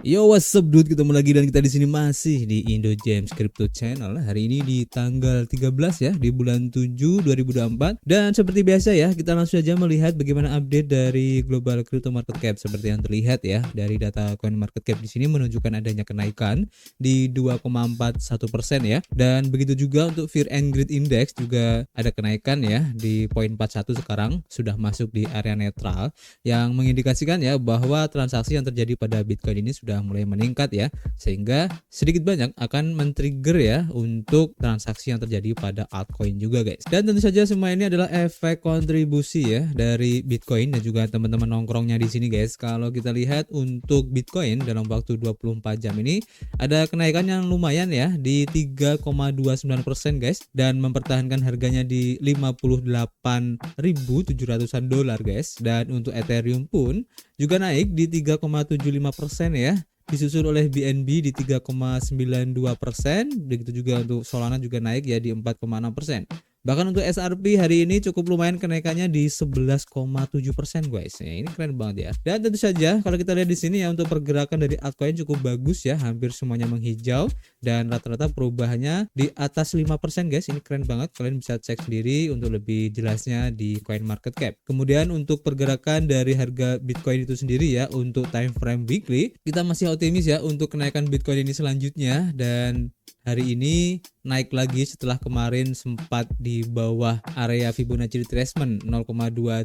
Yo, what's up dude, ketemu lagi dan kita di sini masih di Indo James Crypto Channel. Hari ini di tanggal 13 ya, di bulan 7 2024. Dan seperti biasa ya, kita langsung saja melihat bagaimana update dari global crypto market cap. Seperti yang terlihat ya, dari data coin market cap di sini menunjukkan adanya kenaikan di 2,41% ya. Dan begitu juga untuk Fear and Greed Index juga ada kenaikan ya di 0,41 sekarang, sudah masuk di area netral yang mengindikasikan ya bahwa transaksi yang terjadi pada Bitcoin ini sudah mulai meningkat ya, sehingga sedikit banyak akan men-trigger ya untuk transaksi yang terjadi pada altcoin juga guys. Dan tentu saja semua ini adalah efek kontribusi ya dari Bitcoin dan juga teman-teman nongkrongnya di sini guys. Kalau kita lihat untuk Bitcoin dalam waktu 24 jam ini ada kenaikan yang lumayan ya di 3,29% guys, dan mempertahankan harganya di 58.700-an dolar guys. Dan untuk Ethereum pun juga naik di 3,75% ya, disusul oleh BNB di 3,92%. Begitu juga untuk Solana juga naik ya di 4,6%. Bahkan untuk SRP hari ini cukup lumayan kenaikannya di 11,7% guys. Ya, ini keren banget ya. Dan tentu saja kalau kita lihat di sini ya, untuk pergerakan dari altcoin cukup bagus ya, hampir semuanya menghijau dan rata-rata perubahannya di atas 5% guys. Ini keren banget. Kalian bisa cek sendiri untuk lebih jelasnya di coin market cap. Kemudian untuk pergerakan dari harga Bitcoin itu sendiri ya, untuk time frame weekly kita masih optimis ya untuk kenaikan Bitcoin ini selanjutnya, dan hari ini naik lagi setelah kemarin sempat di bawah area Fibonacci retracement 0,23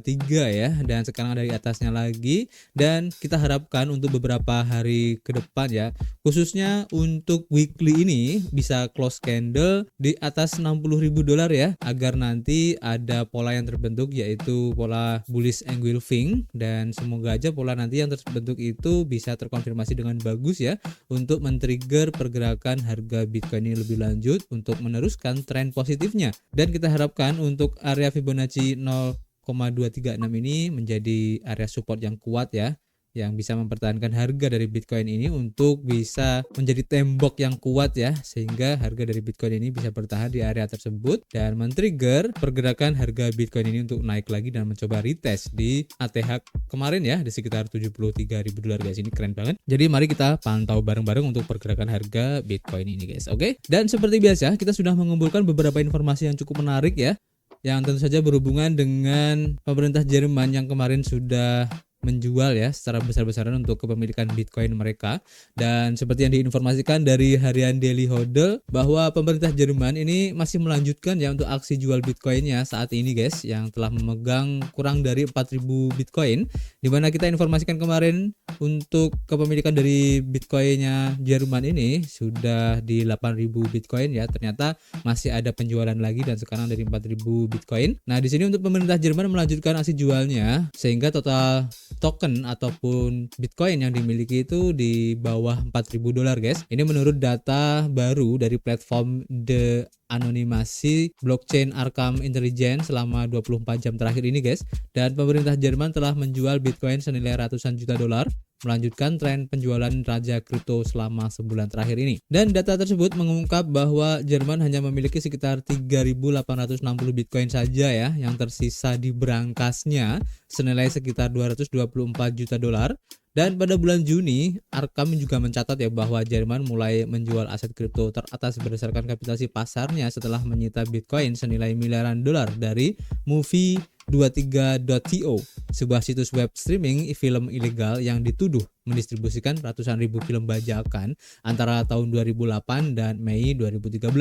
ya, dan sekarang ada di atasnya lagi. Dan kita harapkan untuk beberapa hari ke depan ya, khususnya untuk weekly ini bisa close candle di atas 60.000 dolar ya, agar nanti ada pola yang terbentuk yaitu pola bullish engulfing, dan semoga aja pola nanti yang terbentuk itu bisa terkonfirmasi dengan bagus ya untuk men-trigger pergerakan harga Bitcoin ini lebih lanjut untuk meneruskan tren positifnya. Dan kita harapkan untuk area Fibonacci 0,236 ini menjadi area support yang kuat ya, yang bisa mempertahankan harga dari Bitcoin ini untuk bisa menjadi tembok yang kuat ya, sehingga harga dari Bitcoin ini bisa bertahan di area tersebut dan men-trigger pergerakan harga Bitcoin ini untuk naik lagi dan mencoba retest di ATH kemarin ya, di sekitar 73.000 dolar guys. Ini keren banget. Jadi mari kita pantau bareng-bareng untuk pergerakan harga Bitcoin ini guys. Oke. Dan seperti biasa kita sudah mengumpulkan beberapa informasi yang cukup menarik ya, yang tentu saja berhubungan dengan pemerintah Jerman yang kemarin sudah menjual ya secara besar-besaran untuk kepemilikan Bitcoin mereka. Dan seperti yang diinformasikan dari harian Daily Hodl bahwa pemerintah Jerman ini masih melanjutkan ya untuk aksi jual Bitcoinnya saat ini guys, yang telah memegang kurang dari 4.000 Bitcoin, dimana kita informasikan kemarin untuk kepemilikan dari Bitcoinnya Jerman ini sudah di 8.000 Bitcoin ya, ternyata masih ada penjualan lagi dan sekarang dari 4.000 Bitcoin. Nah di sini untuk pemerintah Jerman melanjutkan aksi jualnya sehingga total token ataupun Bitcoin yang dimiliki itu di bawah 4.000 dolar guys. Ini menurut data baru dari platform The anonimasi blockchain Arkham Intelligence selama 24 jam terakhir ini guys. Dan pemerintah Jerman telah menjual Bitcoin senilai ratusan juta dolar, melanjutkan tren penjualan raja kripto selama sebulan terakhir ini. Dan data tersebut mengungkap bahwa Jerman hanya memiliki sekitar 3.860 Bitcoin saja ya yang tersisa di berangkasnya senilai sekitar 224 juta dolar. Dan pada bulan Juni, Arkham juga mencatat ya bahwa Jerman mulai menjual aset kripto teratas berdasarkan kapitalisasi pasarnya setelah menyita Bitcoin senilai miliaran dolar dari Movie23.to, sebuah situs web streaming film ilegal yang dituduh mendistribusikan ratusan ribu film bajakan antara tahun 2008 dan Mei 2013.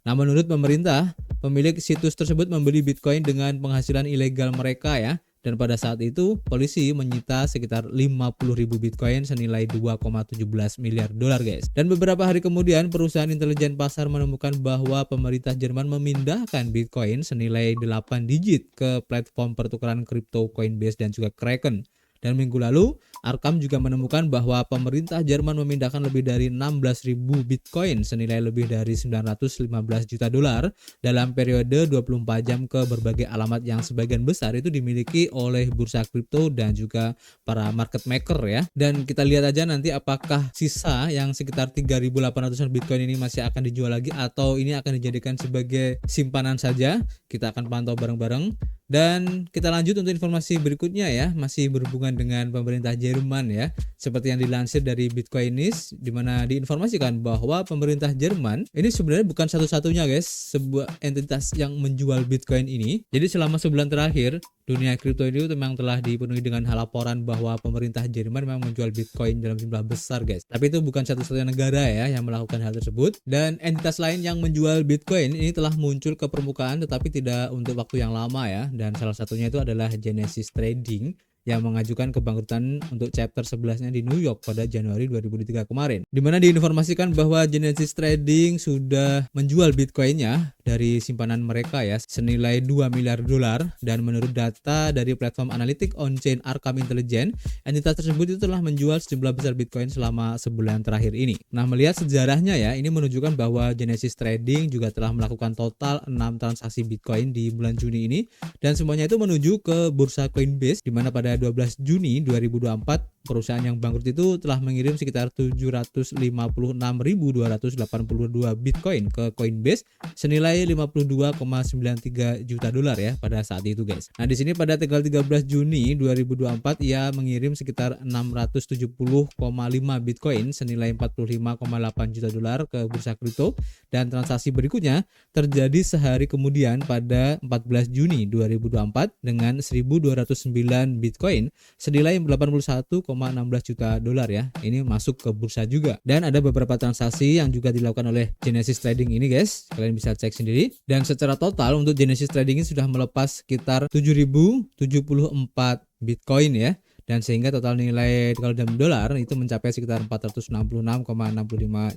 Nah, menurut pemerintah, pemilik situs tersebut membeli Bitcoin dengan penghasilan ilegal mereka ya. Dan pada saat itu polisi menyita sekitar 50.000 Bitcoin senilai 2,17 miliar dolar guys. Dan beberapa hari kemudian perusahaan intelijen pasar menemukan bahwa pemerintah Jerman memindahkan Bitcoin senilai 8 digit ke platform pertukaran kripto Coinbase dan juga Kraken. Dan minggu lalu, Arkham juga menemukan bahwa pemerintah Jerman memindahkan lebih dari 16.000 Bitcoin senilai lebih dari 915 juta dolar dalam periode 24 jam ke berbagai alamat yang sebagian besar itu dimiliki oleh bursa kripto dan juga para market maker ya. Dan kita lihat aja nanti apakah sisa yang sekitar 3.800 Bitcoin ini masih akan dijual lagi atau ini akan dijadikan sebagai simpanan saja. Kita akan pantau bareng-bareng. Dan kita lanjut untuk informasi berikutnya ya, masih berhubungan dengan pemerintah Jerman ya. Seperti yang dilansir dari Bitcoinist, di mana diinformasikan bahwa pemerintah Jerman ini sebenarnya bukan satu-satunya guys, sebuah entitas yang menjual Bitcoin ini. Jadi selama sebulan terakhir, dunia kripto ini memang telah dipenuhi dengan laporan bahwa pemerintah Jerman memang menjual Bitcoin dalam jumlah besar guys. Tapi itu bukan satu-satunya negara ya yang melakukan hal tersebut. Dan entitas lain yang menjual Bitcoin ini telah muncul ke permukaan tetapi tidak untuk waktu yang lama ya. Dan salah satunya itu adalah Genesis Trading yang mengajukan kebangkrutan untuk chapter 11-nya di New York pada Januari 2023 kemarin. Di mana diinformasikan bahwa Genesis Trading sudah menjual Bitcoin-nya dari simpanan mereka ya senilai 2 miliar dolar, dan menurut data dari platform analitik on-chain Arkham Intelligence, entitas tersebut itu telah menjual sejumlah besar Bitcoin selama sebulan terakhir ini. Nah, melihat sejarahnya ya, ini menunjukkan bahwa Genesis Trading juga telah melakukan total 6 transaksi Bitcoin di bulan Juni ini, dan semuanya itu menuju ke bursa Coinbase, di mana pada 12 Juni 2024 perusahaan yang bangkrut itu telah mengirim sekitar 756.282 Bitcoin ke Coinbase senilai 52,93 juta dolar ya pada saat itu guys. Nah, di sini pada tanggal 13 Juni 2024 ia mengirim sekitar 670,5 Bitcoin senilai 45,8 juta dolar ke bursa kripto, dan transaksi berikutnya terjadi sehari kemudian pada 14 Juni 2024 dengan 1.209 Bitcoin senilai 81,16 juta dolar ya. Ini masuk ke bursa juga. Dan ada beberapa transaksi yang juga dilakukan oleh Genesis Trading ini guys. Kalian bisa cek sendiri. Dan secara total untuk Genesis Trading ini sudah melepas sekitar 7.074 Bitcoin ya. Dan sehingga total nilai kalau dalam dolar itu mencapai sekitar 466,65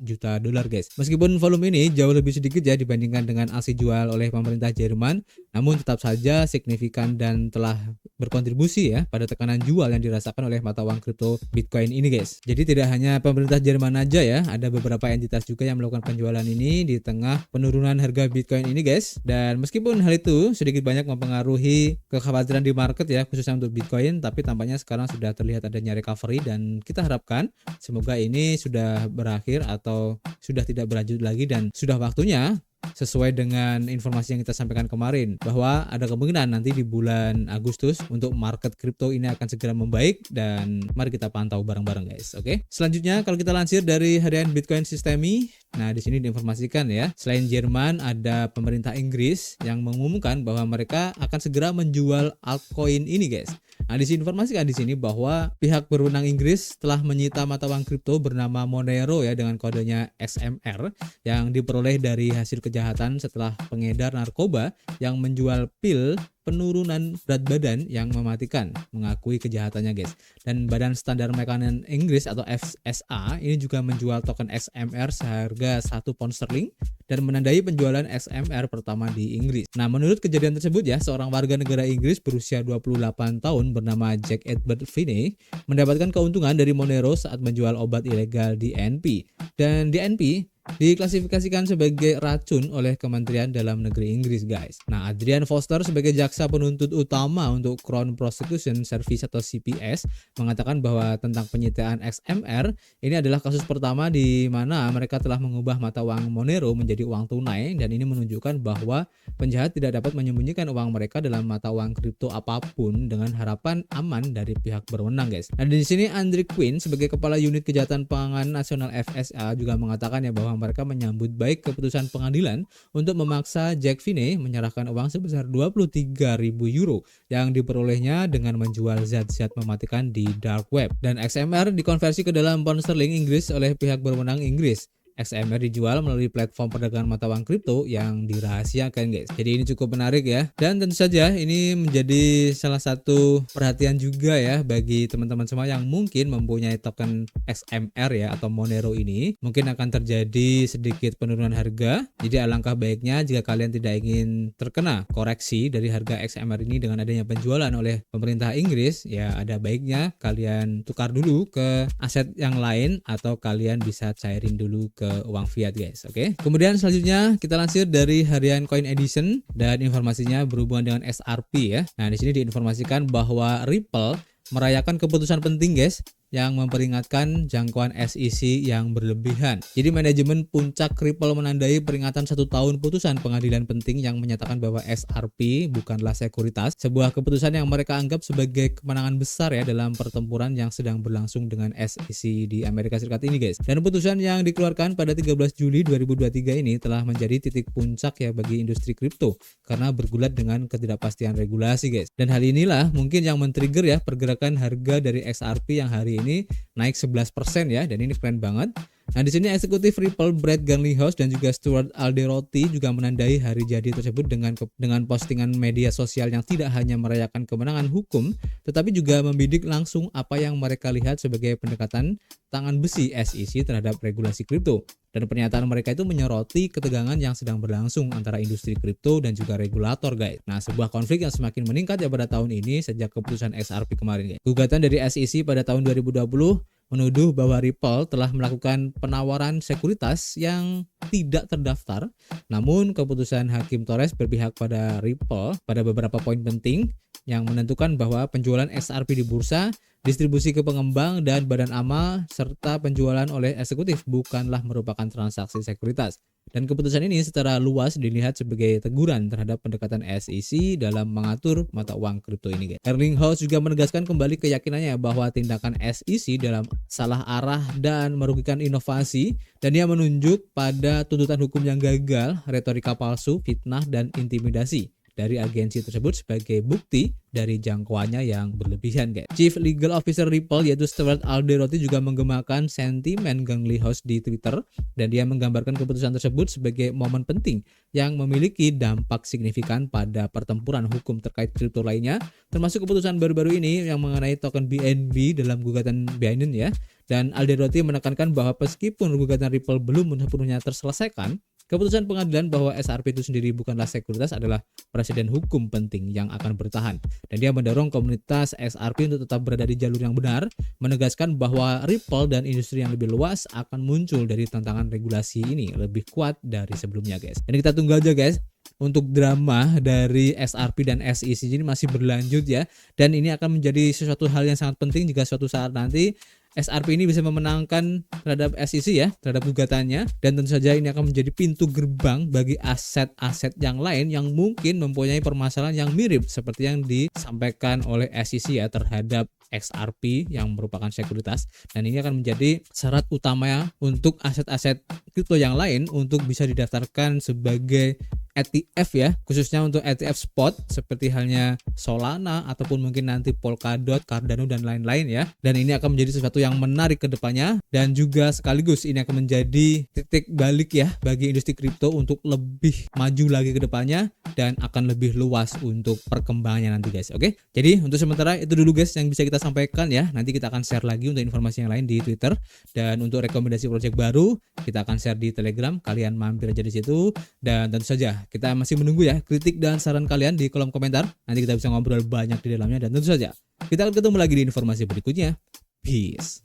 juta dolar guys. Meskipun volume ini jauh lebih sedikit ya dibandingkan dengan aksi jual oleh pemerintah Jerman, namun tetap saja signifikan dan telah berkontribusi ya pada tekanan jual yang dirasakan oleh mata uang kripto Bitcoin ini guys. Jadi tidak hanya pemerintah Jerman aja ya, ada beberapa entitas juga yang melakukan penjualan ini di tengah penurunan harga Bitcoin ini guys. Dan meskipun hal itu sedikit banyak mempengaruhi kekhawatiran di market ya, khususnya untuk Bitcoin, tapi tampaknya sekarang sudah terlihat adanya recovery, dan kita harapkan semoga ini sudah berakhir atau sudah tidak berlanjut lagi, dan sudah waktunya sesuai dengan informasi yang kita sampaikan kemarin bahwa ada kemungkinan nanti di bulan Agustus untuk market kripto ini akan segera membaik, dan mari kita pantau bareng-bareng guys. Oke. Selanjutnya kalau kita lansir dari harian Bitcoin Systemi, nah di sini diinformasikan ya, selain Jerman ada pemerintah Inggris yang mengumumkan bahwa mereka akan segera menjual altcoin ini guys. Nah, diinformasikan di sini bahwa pihak berwenang Inggris telah menyita mata uang kripto bernama Monero ya dengan kodenya XMR yang diperoleh dari hasil kejahatan setelah pengedar narkoba yang menjual pil penurunan berat badan yang mematikan mengakui kejahatannya guys. Dan Badan Standar Makanan Inggris atau FSA ini juga menjual token XMR seharga 1 pound sterling dan menandai penjualan XMR pertama di Inggris. Nah, menurut kejadian tersebut ya, seorang warga negara Inggris berusia 28 tahun bernama Jack Edward Finney mendapatkan keuntungan dari Monero saat menjual obat ilegal DNP. Dan DNP diklasifikasikan sebagai racun oleh Kementerian Dalam Negeri Inggris guys. Nah, Adrian Foster sebagai jaksa penuntut utama untuk Crown Prosecution Service atau CPS mengatakan bahwa tentang penyitaan XMR ini adalah kasus pertama di mana mereka telah mengubah mata uang Monero menjadi uang tunai, dan ini menunjukkan bahwa penjahat tidak dapat menyembunyikan uang mereka dalam mata uang kripto apapun dengan harapan aman dari pihak berwenang guys. Nah, di sini Andrew Quinn sebagai kepala unit kejahatan pangan nasional FSA juga mengatakan ya bahwa mereka menyambut baik keputusan pengadilan untuk memaksa Jack Finney menyerahkan uang sebesar 23.000 euro yang diperolehnya dengan menjual zat-zat mematikan di dark web. Dan XMR dikonversi ke dalam pound sterling Inggris oleh pihak berwenang Inggris. XMR dijual melalui platform perdagangan mata uang kripto yang dirahasiakan guys. Jadi ini cukup menarik ya. Dan tentu saja ini menjadi salah satu perhatian juga ya bagi teman-teman semua yang mungkin mempunyai token XMR ya atau Monero ini. Mungkin akan terjadi sedikit penurunan harga. Jadi alangkah baiknya jika kalian tidak ingin terkena koreksi dari harga XMR ini dengan adanya penjualan oleh pemerintah Inggris, ya ada baiknya kalian tukar dulu ke aset yang lain atau kalian bisa cairin dulu ke uang fiat guys. Oke. Kemudian selanjutnya kita lansir dari harian Coin Edition dan informasinya berhubungan dengan SRP ya. Nah, di sini diinformasikan bahwa Ripple merayakan keputusan penting guys yang memperingatkan jangkauan SEC yang berlebihan. Jadi manajemen puncak Ripple menandai peringatan 1 tahun putusan pengadilan penting yang menyatakan bahwa XRP bukanlah sekuritas, sebuah keputusan yang mereka anggap sebagai kemenangan besar ya dalam pertempuran yang sedang berlangsung dengan SEC di Amerika Serikat ini guys. Dan putusan yang dikeluarkan pada 13 Juli 2023 ini telah menjadi titik puncak ya bagi industri kripto karena bergulat dengan ketidakpastian regulasi guys. Dan hal inilah mungkin yang men-trigger ya pergerakan harga dari XRP yang hari ini naik 11% ya, dan ini keren banget. Nah, di sini eksekutif Ripple Brett Garlinghouse dan juga Stuart Alderoty juga menandai hari jadi tersebut dengan postingan media sosial yang tidak hanya merayakan kemenangan hukum, tetapi juga membidik langsung apa yang mereka lihat sebagai pendekatan tangan besi SEC terhadap regulasi kripto. Dan pernyataan mereka itu menyoroti ketegangan yang sedang berlangsung antara industri kripto dan juga regulator guys. Nah, sebuah konflik yang semakin meningkat ya pada tahun ini sejak keputusan XRP kemarin guys. Gugatan dari SEC pada tahun 2020 menuduh bahwa Ripple telah melakukan penawaran sekuritas yang tidak terdaftar. Namun keputusan Hakim Torres berpihak pada Ripple pada beberapa poin penting yang menentukan bahwa penjualan XRP di bursa, distribusi ke pengembang dan badan amal, serta penjualan oleh eksekutif bukanlah merupakan transaksi sekuritas. Dan keputusan ini secara luas dilihat sebagai teguran terhadap pendekatan SEC dalam mengatur mata uang kripto ini. Garlinghouse juga menegaskan kembali keyakinannya bahwa tindakan SEC dalam salah arah dan merugikan inovasi, dan dia menunjuk pada tuntutan hukum yang gagal, retorika palsu, fitnah, dan intimidasi dari agensi tersebut sebagai bukti dari jangkauannya yang berlebihan guys. Chief Legal Officer Ripple yaitu Stuart Alderoty juga menggemakan sentimen Garlinghouse di Twitter, dan dia menggambarkan keputusan tersebut sebagai momen penting yang memiliki dampak signifikan pada pertempuran hukum terkait kripto lainnya, termasuk keputusan baru-baru ini yang mengenai token BNB dalam gugatan Binance ya. Dan Alderoty menekankan bahwa meskipun gugatan Ripple belum sepenuhnya terselesaikan, keputusan pengadilan bahwa XRP itu sendiri bukanlah sekuritas adalah presiden hukum penting yang akan bertahan. Dan dia mendorong komunitas XRP untuk tetap berada di jalur yang benar, menegaskan bahwa Ripple dan industri yang lebih luas akan muncul dari tantangan regulasi ini lebih kuat dari sebelumnya guys. Dan kita tunggu aja guys, untuk drama dari XRP dan SEC ini masih berlanjut ya, dan ini akan menjadi sesuatu hal yang sangat penting jika suatu saat nanti XRP ini bisa memenangkan terhadap SEC ya, terhadap gugatannya, dan tentu saja ini akan menjadi pintu gerbang bagi aset-aset yang lain yang mungkin mempunyai permasalahan yang mirip seperti yang disampaikan oleh SEC ya terhadap XRP yang merupakan sekuritas. Dan ini akan menjadi syarat utama untuk aset-aset kripto yang lain untuk bisa didaftarkan sebagai ETF ya, khususnya untuk ETF spot seperti halnya Solana ataupun mungkin nanti Polkadot, Cardano dan lain-lain ya. Dan ini akan menjadi sesuatu yang menarik ke depannya, dan juga sekaligus ini akan menjadi titik balik ya bagi industri kripto untuk lebih maju lagi ke depannya dan akan lebih luas untuk perkembangannya nanti guys. Oke. Jadi untuk sementara itu dulu guys yang bisa kita sampaikan ya. Nanti kita akan share lagi untuk informasi yang lain di Twitter, dan untuk rekomendasi project baru kita akan share di Telegram. Kalian mampir aja di situ, dan tentu saja kita masih menunggu ya kritik dan saran kalian di kolom komentar. Nanti kita bisa ngobrol banyak di dalamnya, dan tentu saja kita akan ketemu lagi di informasi berikutnya. Peace.